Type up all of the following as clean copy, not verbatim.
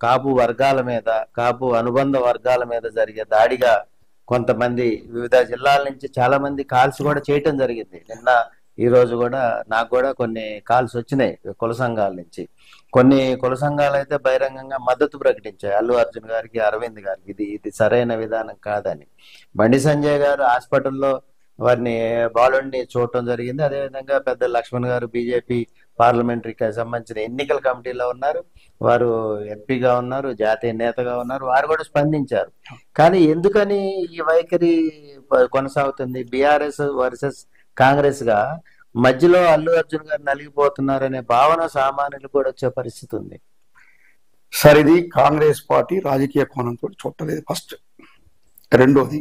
కాపు వర్గాల మీద, కాపు అనుబంధ వర్గాల మీద జరిగే దాడిగా కొంతమంది వివిధ జిల్లాల నుంచి చాలా మంది కాల్స్ కూడా చేయటం జరిగింది. నిన్న ఈ రోజు కూడా నాకు కూడా కొన్ని కాల్స్ వచ్చినాయి కుల సంఘాల నుంచి. కొన్ని కుల సంఘాలు అయితే బహిరంగంగా మద్దతు ప్రకటించాయి అల్లు అర్జున్ గారికి, అరవింద్ గారికి. ఇది సరైన విధానం కాదని. బండి సంజయ్ గారు హాస్పిటల్లో వారిని బాలుడిని చూడటం జరిగింది. అదేవిధంగా పెద్ద లక్ష్మణ్ గారు బీజేపీ పార్లమెంటరీకి సంబంధించిన ఎన్నికల కమిటీలో ఉన్నారు, వారు ఎంపీగా ఉన్నారు, జాతీయ నేతగా ఉన్నారు, వారు కూడా స్పందించారు. కానీ ఎందుకని ఈ వైఖరి కొనసాగుతుంది? బీఆర్ఎస్ వర్సెస్ కాంగ్రెస్ గా మధ్యలో అల్లు అర్జున్ గారు నలిగిపోతున్నారనే భావన సామాన్యులు కూడా వచ్చే పరిస్థితి ఉంది. సార్, ఇది కాంగ్రెస్ పార్టీ రాజకీయ కోణంతో చూడలేదు. ఫస్ట్. రెండోది,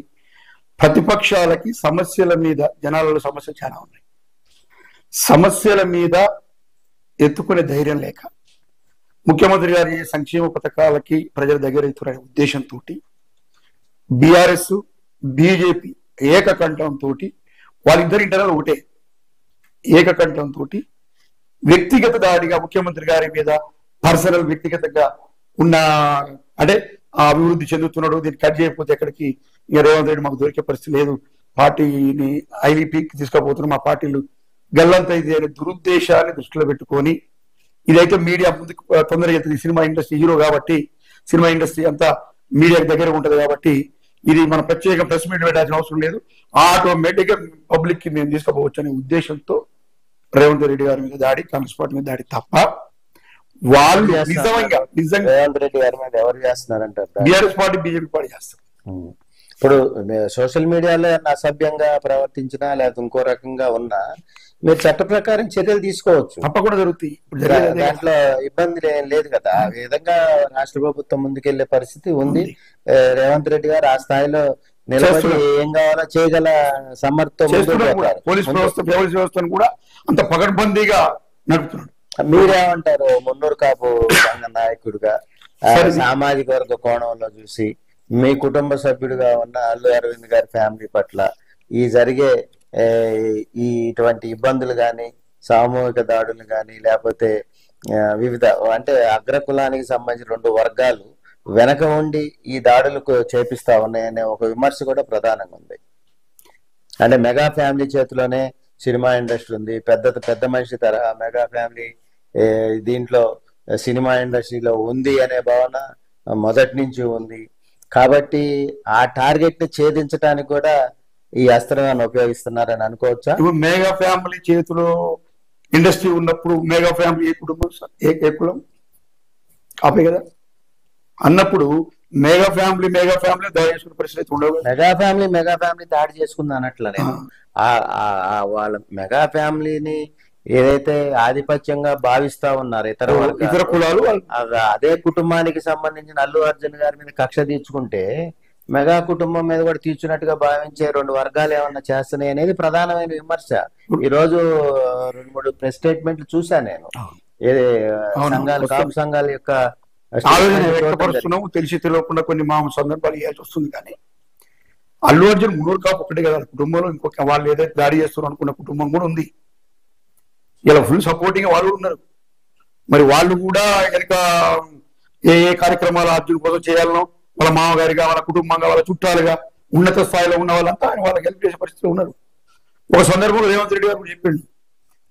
ప్రతిపక్షాలకి సమస్యల మీద, జనాలలో సమస్యలు చాలా ఉన్నాయి, సమస్యల మీద ఎత్తుకునే ధైర్యం లేక ముఖ్యమంత్రి గారి సంక్షేమ పథకాలకి ప్రజల దగ్గర ఎత్తుకునే ఉద్దేశంతో బీఆర్ఎస్ బీజేపీ ఏకకంఠంతో, వాళ్ళిద్దరి ఇంటర్నల్ ఒకటే, ఏకకంఠంతో వ్యక్తిగత దాడిగా ముఖ్యమంత్రి గారి మీద పర్సనల్ వ్యక్తిగతంగా ఉన్న, అంటే అభివృద్ధి చెందుతున్నాడు, దీన్ని కట్ చేయకపోతే ఎక్కడికి ఇక రేవంత్ రెడ్డి మాకు దొరికే పరిస్థితి లేదు, పార్టీని ఐలీపీకి తీసుకుపోతున్నాం, మా పార్టీలు గల్లంత ఇది అనే దురుద్దేశాన్ని దృష్టిలో పెట్టుకొని, ఇదైతే మీడియా ముందుకు తొందరగా అవుతుంది. సినిమా ఇండస్ట్రీ హీరో కాబట్టి, సినిమా ఇండస్ట్రీ అంతా మీడియాకి దగ్గర ఉంటది కాబట్టి, ఇది మన ప్రత్యేక ప్రెస్ మీట్ పెట్టాల్సిన అవసరం లేదు, ఆటోమేటిక్ గా పబ్లిక్ కి మేము తీసుకుపోవచ్చు అనే ఉద్దేశంతో రేవంత్ రెడ్డి గారి మీద దాడి, కాంగ్రెస్ పార్టీ మీద దాడి తప్ప వాళ్ళు నిజంగా రేవంత్ రెడ్డి గారి మీద ఎవరు చేస్తున్నారంటారు? బీఆర్ఎస్ పార్టీ బీజేపీ పార్టీ చేస్తారు. ఇప్పుడు సోషల్ మీడియాలో అసభ్యంగా ప్రవర్తించినా లేకపోతే ఇంకో రకంగా ఉన్నా మీరు చట్ట ప్రకారం చర్యలు తీసుకోవచ్చు, తప్పకుండా జరుగుతాయి. దాంట్లో ఇబ్బంది లేదు కదా. ఆ విధంగా రాష్ట్ర ప్రభుత్వం ముందుకెళ్లే పరిస్థితి ఉంది. రేవంత్ రెడ్డి గారు ఆ స్థాయిలో నిలబడి ఏం కావాలో చేయగల సమర్థం. పోలీస్ వ్యవస్థను కూడా అంత పకడ్బందీగా నడుపుతున్నాడు. మీరేమంటారు మున్నూరు కాపు సంఘ నాయకుడిగా, సామాజిక వర్గ కోణంలో చూసి మీ కుటుంబ సభ్యుడిగా ఉన్న అల్లు అరవింద్ గారి ఫ్యామిలీ పట్ల ఈ జరిగే ఇటువంటి ఇబ్బందులు గాని, సామూహిక దాడులు గాని, లేకపోతే వివిధ అంటే అగ్రకులానికి సంబంధించిన రెండు వర్గాలు వెనక ఉండి ఈ దాడులకు చేపిస్తా ఉన్నాయనే ఒక విమర్శ కూడా ప్రధానంగా ఉంది. అంటే మెగా ఫ్యామిలీ చేతిలోనే సినిమా ఇండస్ట్రీ ఉంది, పెద్ద మనిషి తరహా మెగా ఫ్యామిలీ దీంట్లో సినిమా ఇండస్ట్రీలో ఉంది అనే భావన మొదటి నుంచి ఉంది. కాబట్టి ఆ టార్గెట్ ని ఛేదించడానికి కూడా ఈ అస్త్రాన్ని ఉపయోగిస్తున్నారని అనుకోవచ్చా? ఇప్పుడు మెగా ఫ్యామిలీ చేతిలో ఇండస్ట్రీ ఉన్నప్పుడు మెగా ఫ్యామిలీ ఏ కుటుంబం ఏ కులం కాపే కదా అన్నప్పుడు మెగా ఫ్యామిలీ దాడి చేసుకునే పరిస్థితి ఉండవు. మెగా ఫ్యామిలీ దాడి చేసుకుంది అనట్లే నేను. వాళ్ళ మెగా ఫ్యామిలీని ఏదైతే ఆధిపత్యంగా భావిస్తా ఉన్నారు ఇతర కులాలు, అదే కుటుంబానికి సంబంధించిన అల్లు అర్జున్ గారి మీద కక్ష తీర్చుకుంటే మెగా కుటుంబం మీద కూడా తీర్చున్నట్టుగా భావించే రెండు వర్గాలు ఏమన్నా చేస్తున్నాయి అనేది ప్రధానమైన విమర్శ. ఈ రోజు 2-3 ప్రెస్ స్టేట్మెంట్లు చూసా నేను. కాపు సంఘాల యొక్క తెలిసి తెలియకుండా కొన్ని మా సందర్భాలు ఇవ్వాల్సి వస్తుంది. కానీ అల్లు అర్జున్ మున్నూరు కాపు ఒకటి కదా, కుటుంబంలో ఇంకొక వాళ్ళు ఏదైతే దాడి చేస్తున్నారు అనుకున్న కుటుంబం కూడా ఉంది. ఇలా ఫుల్ సపోర్టింగ్ వాళ్ళు ఉన్నారు. మరి వాళ్ళు కూడా కనుక ఏ కార్యక్రమాలు అర్జున్ కోసం చేయాలనో వాళ్ళ మామగారిగా, వాళ్ళ కుటుంబంగా, వాళ్ళ చుట్టాలుగా, ఉన్నత స్థాయిలో ఉన్న వాళ్ళంతా ఆయన వాళ్ళకి హెల్ప్ చేసే పరిస్థితిలో ఉన్నారు. ఒక సందర్భంలో రేవంత్ రెడ్డి గారు చెప్పిండు,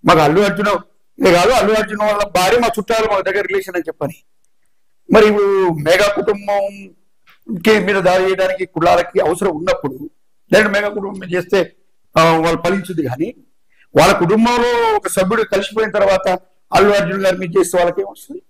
మాకు అల్లు అర్జున్ కాదు, అల్లు అర్జున్ వాళ్ళ భార్య మా చుట్టాలు, మా దగ్గర రిలేషన్ అని చెప్పని. మరి ఇప్పుడు మెగా కుటుంబం మీద దాడి చేయడానికి కులాలకి అవసరం ఉన్నప్పుడు లేదంటే మెగా కుటుంబం చేస్తే వాళ్ళు ఫలించుద్ది. కానీ వాళ్ళ కుటుంబంలో ఒక సభ్యుడు కలిసిపోయిన తర్వాత అల్లు అర్జున్ గారి మీద చేస్తే వాళ్ళకి ఏమొస్తుంది?